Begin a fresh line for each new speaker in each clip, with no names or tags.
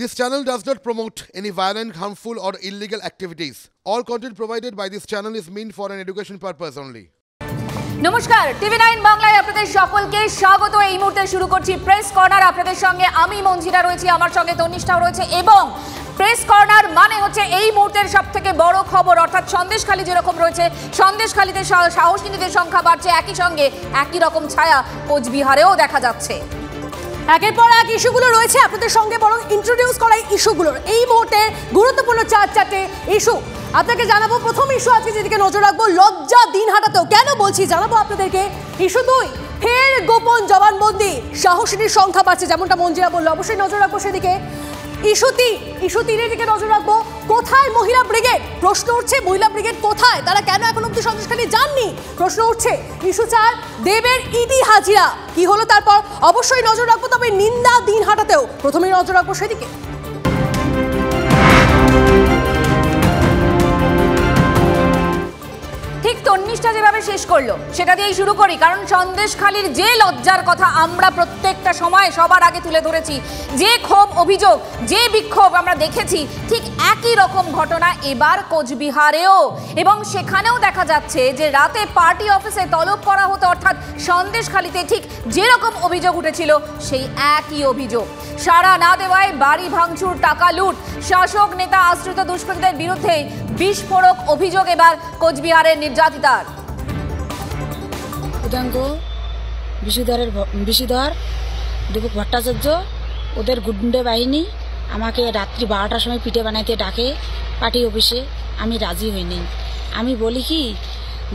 This channel does not promote any violent, harmful, or illegal activities. All content provided by this channel is meant for an education purpose only.
নমস্কার, টিভি9 বাংলায় আপনাদের সকলকে স্বাগত। এই মুহূর্তে শুরু করছি প্রেস কর্নার। আপনাদের সঙ্গে আমি মঞ্জিরা রয়েছি, আমার সঙ্গে তনিষ্ঠাও রয়েছে এবং প্রেস কর্নার মানে হচ্ছে এই মুহূর্তের সবথেকে বড় খবর, অর্থাৎ সন্দেশখালী যেরকম রয়েছে, সন্দেশখালীতে সাহসিনীদের সংখ্যা বাড়ছে, একই সঙ্গে একই রকম ছায়া কোচবিহারেও দেখা যাচ্ছে।
একের পর এক ইস্যুগুলো রয়েছে, আপনাদের সঙ্গে বরং ইন্ট্রোডিউস করা ইস্যুগুলোর এই মুহূর্তে গুরুত্বপূর্ণ চারটে ইস্যু আপনাকে জানাবো। প্রথম ইস্যু আজকে যেদিকে নজর রাখবো, লজ্জা দিনহাটাতেও। কেন বলছি জানাবো আপনাদেরকে। ইস্যু 2, ফের গোপন জবানবন্দি, সাহসিনীর সংখ্যা বাড়ছে, যেমনটা মঞ্জিরা বললো, অবশ্যই নজর রাখবো সেদিকে। ইস্যু 3 এর দিকে নজর রাখবো। কোথায় মহিলা ব্রিগেড? প্রশ্ন উঠছে, মহিলা ব্রিগেড কোথায়, তারা কেন এখন অব্দি সন্দেশখালী যাননি, প্রশ্ন উঠছে। ইস্যু 4, দেবের ইডি হাজিরা, কি হলো তারপর, অবশ্যই নজর রাখবো। তবে নিন্দা দিনহাটাতেও প্রথমেই নজর রাখবো সেদিকে।
ঠিক তন্নিষ্ঠা যেভাবে শেষ করলো সেটা দিয়েই শুরু করি, কারণ সন্দেশখালীর যে লজ্জার কথা আমরা প্রত্যেকটা সময় সবার আগে তুলে ধরেছি, যে ক্ষোভ, অভিযোগ, যে বিক্ষোভ আমরা দেখেছি, ঠিক একই রকম ঘটনা এবার কোচবিহারেও। এবং সেখানেও দেখা যাচ্ছে যে রাতে পার্টি অফিসে তলব করা হতো, অর্থাৎ সন্দেশখালীতে ঠিক যেরকম অভিযোগ উঠেছিল সেই একই অভিযোগ। সাড়া না দেওয়ায় বাড়ি ভাঙচুর, টাকা লুট, শাসক নেতা আশ্রিত দুষ্কৃতীদের বিরুদ্ধে বিস্ফোরক অভিযোগ এবার কোচবিহারের নির্যাতিতার।
উদাঙ্গ বিষধর দীপক ভট্টাচার্য, ওদের গুন্ডে বাহিনী আমাকে রাত্রি 12টার সময় পিঠে বানাইতে ডাকে পার্টি অফিসে। আমি রাজি হইনি। আমি বলি কি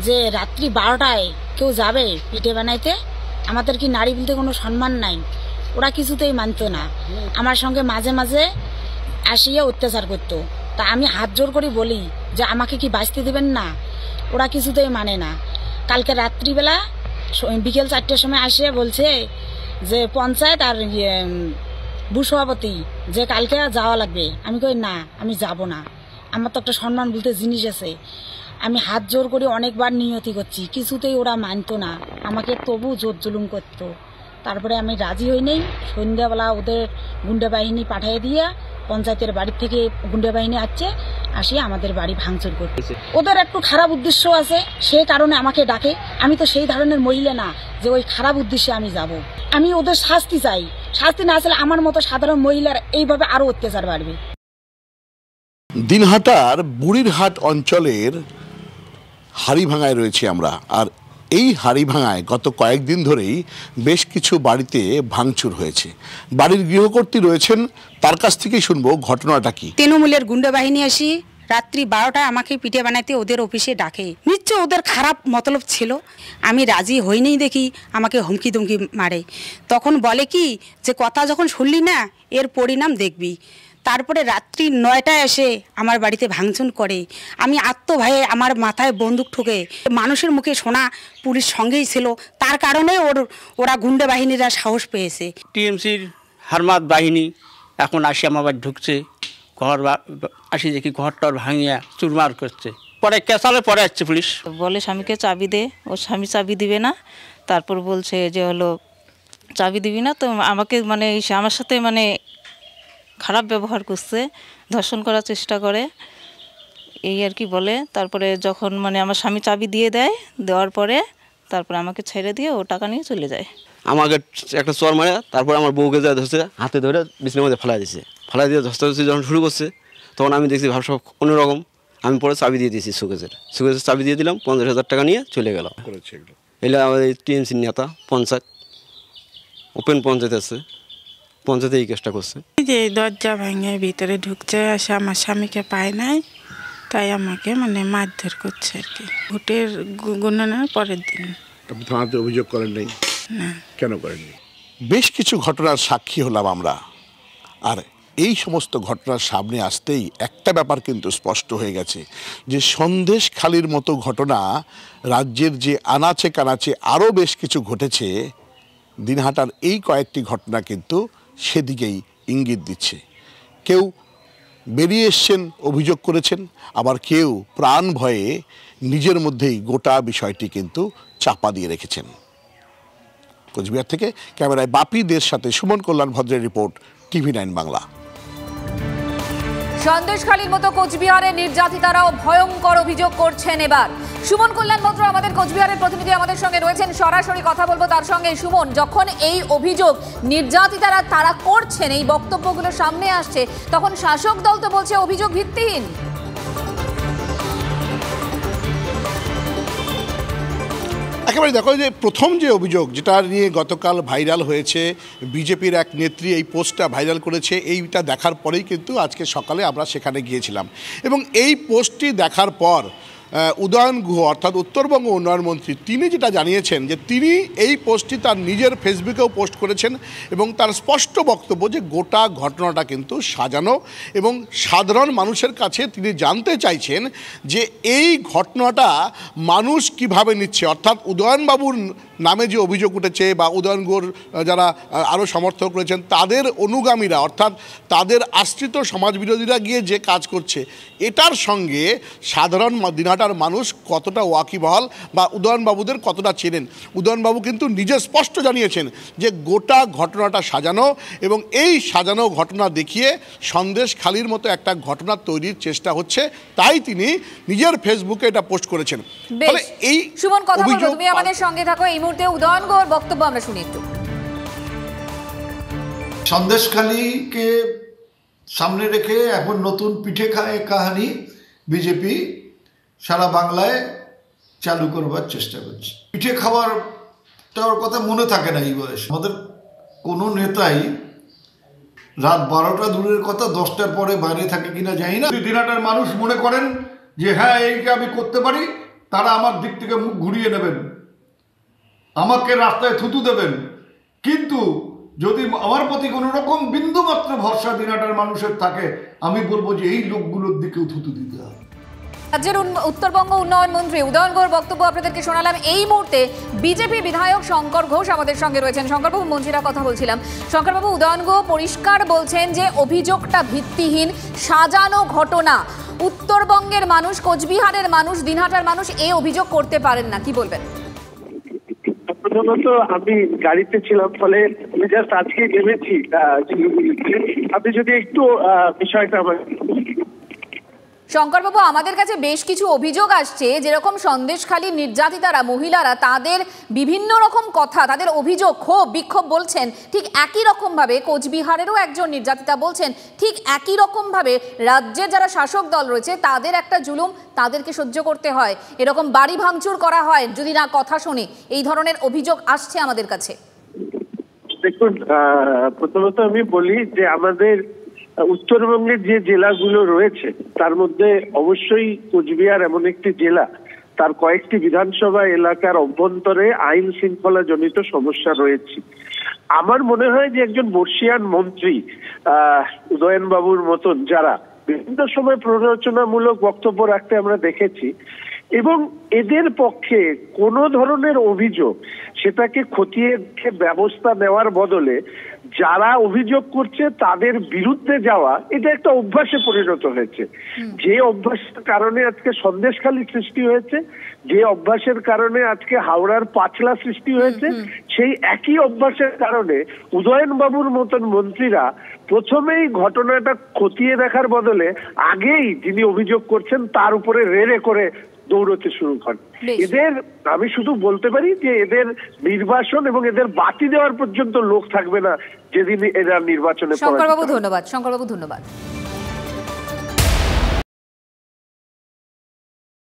যে রাত্রি 12টায় কেউ যাবে পিঠে বানাইতে? আমাদের কি নারী বলতে কোনো সম্মান নাই? ওরা কিছুতেই মানতো না। আমার সঙ্গে মাঝে মাঝে আসিয়ে অত্যাচার করতো। তা আমি হাত জোর করে বলি যে আমাকে কি বাঁচতে দেবেন না? ওরা কিছুতেই মানে না। কালকে রাত্রিবেলা বিকেল 4টার সময় আসে বলছে যে পঞ্চায়েত আর ভূসভাপতি যে কালকে যাওয়া লাগবে। আমি কই না, আমি যাব না, আমার তো একটা সম্মান বলতে জিনিস আছে। আমি হাত জোর করে অনেকবার নিয়তি করছি, কিছুতেই ওরা মানতো না, আমাকে তবু জোর জুলুম করতো। তারপরে আমি রাজি হই নাই। সন্ধ্যাবেলা ওদের গুন্ডা বাহিনী পাঠিয়ে দিয়ে পঞ্চায়েতের বাড়ি থেকে গুন্ডা বাহিনী আসে আমাদের বাড়ি ভাঙচুর করতেছে। ওদের একটু খারাপ উদ্দেশ্য আছে, সেই কারণে আমাকে ডাকে। আমি তো সেই ধরনের মহিলা না যে ওই খারাপ উদ্দেশ্যে আমি যাব। আমি ওদের শাস্তি চাই। শাস্তি না আসলে আমার মতো সাধারণ মহিলার এইভাবে আরো অত্যাচার বাড়বে।
দিনহাটার বুড়িরহাট অঞ্চলের হাড়িভাঙায় রয়েছি আমরা। আর এই হাড়িভাঙায় গত কয়েকদিন ধরেই বেশ কিছু বাড়িতে ভাঙচুর হয়েছে। বাড়ির গৃহকর্ত্রী রয়েছেন, তার কাছ থেকেই শুনবো ঘটনাটা কি।
তৃণমূলের গুন্ডা বাহিনী আসি রাত্রি 12টায় আমাকে পিঠে বানাইতে ওদের অফিসে ডাকে। নিশ্চয় ওদের খারাপ মতলব ছিল। আমি রাজি হইনি দেখি আমাকে হুমকি দুমকি মারে। তখন বলে কি যে কথা যখন শুনলি না এর পরিণাম দেখবি। তারপরে রাত্রি 9টায় এসে আমার বাড়িতে ভাঙচুর করে। আমি আত্মভয়ে আমার মাথায় বন্দুক ঠুকে, মানুষের মুখে শোনা পুলিশ সঙ্গেই ছিল, তার কারণে ওরা গুন্ডা বাহিনীরা সাহস পেয়েছে।
টিএমসির হারমাত বাহিনী এখন আসি আমার বাড়ি ঢুকছে। ঘর আসি দেখি ঘরটার ভাঙিয়া চুরমার করছে। পরে কেসালে পরে আসছে পুলিশ,
বলে স্বামীকে চাবি দে। ও স্বামী চাবি দিবে না। তারপর বলছে যে হলো চাবি দিবি না তো আমাকে মানে আমার সাথে মানে খারাপ ব্যবহার করছে, ধর্ষণ করার চেষ্টা করে, এই আর কি বলে। তারপরে যখন মানে আমার স্বামী চাবি দিয়ে দেয়, দেওয়ার পরে তারপরে আমাকে ছেড়ে দিয়ে ও টাকা নিয়ে চলে যায়।
আমাকে একটা চর মারে, তারপরে আমার বউকে যা ধরছে, হাতে ধরে বিছানার মধ্যে ফেলাই দিয়েছে। ফেলাই দিয়ে ধস্তাধস্তি যখন শুরু করছে তখন আমি দেখছি ভাবসা অন্যরকম। আমি পরে চাবি দিয়ে দিয়েছি সুকেজের চাবি দিয়ে দিলাম, 50,000 টাকা নিয়ে চলে গেল। এগুলো আমাদের টিএমসির নেতা, পঞ্চায়েত, ওপেন পঞ্চায়েত আছে, পঞ্চায়েতে এই কেসটা করছে।
যে দরজা ভেঙে ভিতরে ঢুকছে, আসে আমার স্বামীকে পায় নাই, তাই আমাকে মানে মারধর করছে আর কি। ভোটের গণনার পরের দিন।
আপনি থানাতে অভিযোগ করেন নাই?
না।
কেন করেননি? বেশ কিছু ঘটনার সাক্ষী হলাম আমরা। আর এই সমস্ত ঘটনার সামনে আসতেই একটা ব্যাপার কিন্তু স্পষ্ট হয়ে গেছে যে সন্দেশখালীর মতো ঘটনা রাজ্যের যে আনাচে কানাচে আরও বেশ কিছু ঘটেছে। দিনহাটার এই কয়েকটি ঘটনা কিন্তু সেদিকেই ইঙ্গিত দিচ্ছে। কেউ বেরিয়ে এসছেন, অভিযোগ করেছেন, আবার কেউ প্রাণ ভয়ে নিজের মধ্যেই গোটা বিষয়টি কিন্তু চাপা দিয়ে রেখেছেন। কোচবিহার থেকে ক্যামেরায় বাপিদের সাথে সুমন কল্যাণ ভদ্রের রিপোর্ট, টিভি9 বাংলা।
সন্দেশখালীর মতো কোচবিহারের নির্যাতিতারাও ভয়ঙ্কর অভিযোগ করছেন এবার। সুমন কল্যাণ মন্ত্র আমাদের কোচবিহারের প্রতিনিধি আমাদের সঙ্গে রয়েছেন, সরাসরি কথা বলবো তার সঙ্গে। সুমন, যখন এই অভিযোগ নির্যাতিতারা তারা করছেন, এই বক্তব্যগুলো সামনে আসছে, তখন শাসক দল তো বলছে অভিযোগ ভিত্তিহীন।
একেবারে দেখো, যে প্রথম যে অভিযোগ যেটা নিয়ে গতকাল ভাইরাল হয়েছে, বিজেপির এক নেত্রী এই পোস্টটা ভাইরাল করেছে, এইটা দেখার পরেই কিন্তু আজকে সকালে আমরা সেখানে গিয়েছিলাম এবং এই পোস্টটি দেখার পর উদয়ন গুহ অর্থাৎ উত্তরবঙ্গ উন্নয়ন মন্ত্রী তিনি যেটা জানিয়েছেন যে তিনি এই পোস্টটি তার নিজের ফেসবুকেও পোস্ট করেছেন এবং তার স্পষ্ট বক্তব্য যে গোটা ঘটনাটা কিন্তু সাজানো এবং সাধারণ মানুষের কাছে তিনি জানতে চাইছেন যে এই ঘটনাটা মানুষ কিভাবে নিচ্ছে। অর্থাৎ উদয়নবাবুর নামে যে অভিযোগ উঠেছে বা উদয়ন গুহর যারা আরও সমর্থক রয়েছেন তাদের অনুগামীরা অর্থাৎ তাদের আশ্রিত সমাজবিরোধীরা গিয়ে যে কাজ করছে, এটার সঙ্গে সাধারণ দিনহাটার মানুষ কতটা ওয়াকিবহাল বা উদয়নবাবুদের কতটা চেনেন। উদয়নবাবু কিন্তু নিজে স্পষ্ট জানিয়েছেন যে গোটা ঘটনাটা সাজানো এবং এই সাজানো ঘটনা দেখিয়ে সন্দেশখালীর মতো একটা ঘটনা তৈরির চেষ্টা হচ্ছে, তাই তিনি নিজের ফেসবুকে এটা পোস্ট করেছেন।
এই সুমন, কথা বলবো, তুমি আমাদের সঙ্গে থাকো। এই মুহূর্তে উদয়ন গুহর বক্তব্য আমরা শুনি একটু।
সন্দেশখালীকে সামনে রেখে এখন নতুন পিঠে খায় কাহিনী বিজেপি সারা বাংলায় চালু করবার চেষ্টা করছে। পিঠে খাওয়ার কথা মনে থাকে না এই বয়সে। আমাদের কোনো নেতাই রাত 12টা দূরের কথা 10টার পরে বাইরে থাকে কিনা জানি না। দিনহাটার মানুষ মনে করেন যে হ্যাঁ এইকে আমি করতে পারি, তারা আমার দিক থেকে মুখ ঘুরিয়ে নেবেন, আমাকে রাস্তায় থুতু দেবেন, কিন্তু যদি আমার প্রতি কোনো রকম বিন্দুমাত্র ভরসা দিনহাটার মানুষের থাকে, আমি বলবো যে এই লোকগুলোর দিকেও থুতু দিতে হবে।
রাজ্যের উত্তরবঙ্গ উন্নয়ন মন্ত্রী উদয়ন গুহর বক্তব্য আপনাদেরকে শোনালাম। এই মুহূর্তে বিজেপি বিধায়ক শঙ্কর ঘোষ আমাদের সঙ্গে রয়েছেন। শঙ্করবাবু, মন্ত্রীরা কথা বলছিলাম। শঙ্করবাবু, উদয়ন গুহ পরিষ্কার বলছেন যে অভিযোগটা ভিত্তিহীন, সাজানো ঘটনা। উত্তরবঙ্গের মানুষ, কোচবিহারের মানুষ, দিনহাটার মানুষ এই অভিযোগ করতে পারেন না, কি বলবেন?
প্রথমত আমি গাড়িতে ছিলাম, ফলে আমি জাস্ট আজকে নেমেছি। আপনি যদি একটু বিষয়টা আমার।
শঙ্করবাবু, আমাদের কাছে বেশ কিছু অভিযোগ আসছে, যেরকম সন্দেশখালীর নির্যাতিতারা মহিলারা তাদের বিভিন্ন রকম কথা, তাদের অভিযোগ, ক্ষোভ বিক্ষোভ বলছেন, ঠিক একই রকমভাবে কোচবিহারেরও একজন নির্যাতিতা বলছেন ঠিক একই রকমভাবে রাজ্যের যারা শাসক দল রয়েছে তাদের একটা জুলুম তাদেরকে সহ্য করতে হয়, এরকম বাড়ি ভাঙচুর করা হয় যদি না কথা শোনে, এই ধরনের অভিযোগ আসছে আমাদের কাছে।
দেখুন, প্রথমত আমি বলি যে আমাদের উত্তরবঙ্গের যে জেলাগুলো রয়েছে তার মধ্যে অবশ্যই কোচবিহার এমন একটি জেলা, তার কয়েকটি বিধানসভা এলাকার অভ্যন্তরে আইন শৃঙ্খলা জনিত সমস্যা রয়েছে। আমার মনে হয় যে একজন বর্ষীয়ান মন্ত্রী উদয়ন বাবুর মতন যারা বিভিন্ন সময় প্ররোচনামূলক বক্তব্য রাখতে আমরা দেখেছি, এবং এদের পক্ষে কোনো ধরনের অভিযোগ সেটাকে খতিয়ে ব্যবস্থা নেওয়ার বদলে যারা অভিযোগ করছে তাদের বিরুদ্ধে যাওয়া, এটা একটা অভ্যাসে পরিণত হয়েছে। যে অভ্যাসের কারণে আজকে সন্দেশখালী সৃষ্টি হয়েছে, যে অভ্যাসের কারণে আজকে হাওড়ার পাঁচলা সৃষ্টি হয়েছে, সেই একই অভ্যাসের কারণে উদয়ন বাবুর মতন মন্ত্রীরা প্রথমেই ঘটনাটা খতিয়ে দেখার বদলে আগেই যিনি অভিযোগ করছেন তার উপরে রেড়ে করে দৌড়তে শুরু করেন। এদের আমি শুধু বলতে পারি যে এদের নির্বাচন এবং এদের বাতি দেওয়ার পর্যন্ত লোক থাকবে না যেদিন এরা নির্বাচনে।
শঙ্করবাবু ধন্যবাদ। শঙ্করবাবু ধন্যবাদ।